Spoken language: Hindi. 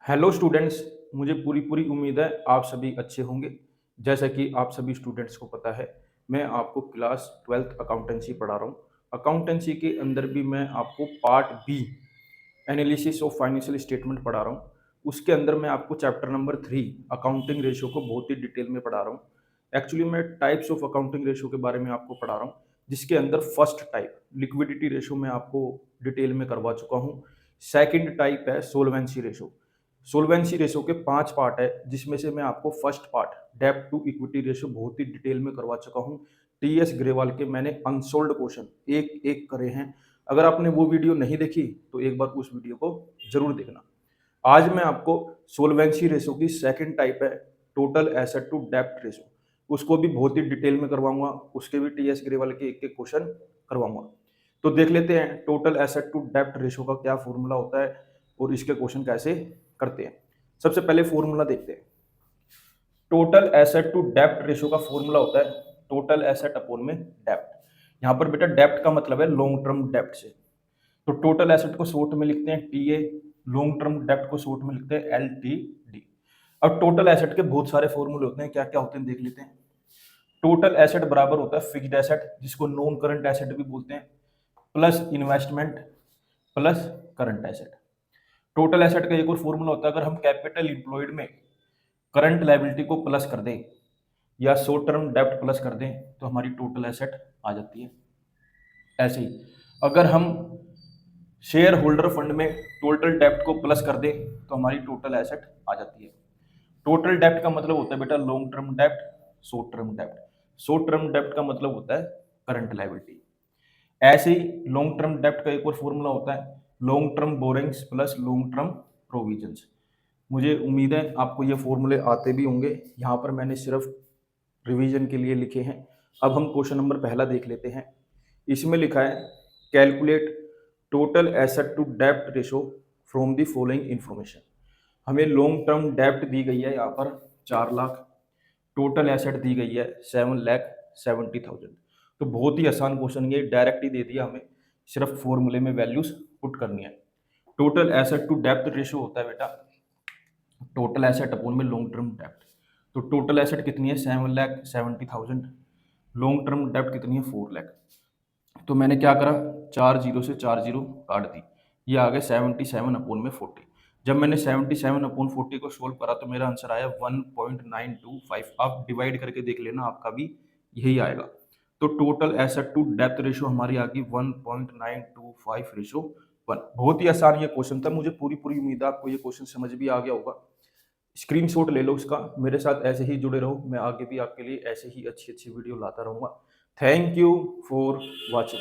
Hello students. मुझे पूरी पूरी उम्मीद है आप सभी अच्छे होंगे। जैसा कि आप सभी स्टूडेंट्स को पता है, मैं आपको क्लास 12th अकाउंटेंसी पढ़ा रहा हूँ। अकाउंटेंसी के अंदर भी मैं आपको part B analysis of financial statement पढ़ा रहा हूँ। उसके अंदर मैं आपको चैप्टर नंबर 3 अकाउंटिंग रेशियो को बहुत ही डिटेल में पढ़ा रहा हूँ। एक्चुअली मैं टाइप्स ऑफ अकाउंटिंग रेशियो के बारे में आपको पढ़ा रहा हूँ, जिसके अंदर फर्स्ट टाइप लिक्विडिटी रेशियो मैं आपको डिटेल में करवा चुका हूँ। सेकंड टाइप है सोलवेंसी रेशियो। सोलवेंसी रेशियो के 5 पार्ट है, जिसमें से मैं आपको फर्स्ट पार्ट डेब्ट टू इक्विटी रेशियो बहुत ही डिटेल में करवा चुका हूँ। टीएस ग्रेवाल के मैंने अनसोल्ड क्वेश्चन एक एक करे हैं। अगर आपने वो वीडियो नहीं देखी तो एक बार उस वीडियो को जरूर देखना। आज मैं आपको सोलवेंसी रेशियो की सेकंड टाइप है टोटल एसेट टू डेब्ट रेशियो, उसको भी बहुत ही डिटेल में करवाऊंगा। उसके भी टीएस ग्रेवाल के एक एक क्वेश्चन करवाऊंगा। तो देख लेते हैं टोटल एसेट टू डेब्ट रेशियो का क्या फॉर्मूला होता है और इसके क्वेश्चन कैसे करते हैं। सबसे पहले फॉर्मूला देखते हैं। टोटल एसेट टू डेब्ट रेशियो का फॉर्मूला होता है टोटल एसेट अपॉन में डेब्ट। यहाँ पर बेटा डेब्ट का मतलब है लॉन्ग टर्म डेब्ट से, तो टोटल एसेट को शॉर्ट में लिखते हैं टीए, लॉन्ग टर्म डेब्ट को शॉर्ट में लिखते हैं एलटीडी। अब टोटल एसेट के बहुत सारे फॉर्मूले होते हैं, क्या क्या होते हैं देख लेते हैं। टोटल एसेट बराबर होता है फिक्स्ड एसेट, जिसको नॉन करंट एसेट भी बोलते हैं, plus investment plus current asset. Total asset का एक और फॉर्मूला होता है, अगर हम कैपिटल इंप्लॉयड में करंट लायबिलिटी को प्लस कर दें या शॉर्ट टर्म डेब्ट प्लस कर दें तो हमारी टोटल एसेट आ जाती है। ऐसे ही अगर हम शेयर होल्डर फंड में टोटल डेब्ट को प्लस कर दें तो हमारी टोटल एसेट आ जाती है। टोटल डेब्ट का मतलब होता है बेटा लॉन्ग टर्म डेब्ट, शॉर्ट टर्म डेब्ट। शॉर्ट टर्म डेब्ट का मतलब होता है करंट लायबिलिटी। ऐसे ही लॉन्ग टर्म डेब्ट का एक और फॉर्मूला होता है long term borrowings plus long term provisions. मुझे उम्मीद है आपको ये फॉर्मूले आते भी होंगे, यहाँ पर मैंने सिर्फ रिवीजन के लिए लिखे हैं। अब हम क्वेश्चन नंबर पहला देख लेते हैं। इसमें लिखा है कैलकुलेट टोटल एसेट टू डेब्ट ratio from the following information. हमें लॉन्ग टर्म डेब्ट दी गई है यहाँ पर 4 लाख, टोटल एसेट दी गई है 7,70,000। तो बहुत ही आसान क्वेश्चन, ये डायरेक्ट ही दे दिया हमें, सिर्फ फॉर्मूले में वैल्यूज पुट करनी है। टोटल एसेट टू डेब्ट रेशियो होता है बेटा टोटल एसेट अपॉन में लॉन्ग टर्म डेब्ट। तो टोटल एसेट कितनी है 7,70,000, लॉन्ग टर्म डेब्ट कितनी है 4 लाख। तो मैंने क्या करा 4 जीरो से 4 जीरो काट दी, ये आ गया 77 अपॉन में 40। जब मैंने 77 अपॉन 40 को सोल्व करा तो मेरा आंसर आया 1.925। आप डिवाइड करके देख लेना, आपका भी यही आएगा। तो total asset to depth ratio हमारी आ गई 1.925 रेशियो 1। बहुत ही आसान ये क्वेश्चन था, मुझे पूरी पूरी उम्मीद है आपको ये क्वेश्चन समझ भी आ गया होगा। स्क्रीनशॉट ले लो उसका, मेरे साथ ऐसे ही जुड़े रहो, मैं आगे भी आपके लिए ऐसे ही अच्छी अच्छी वीडियो लाता रहूंगा। Thank you for watching.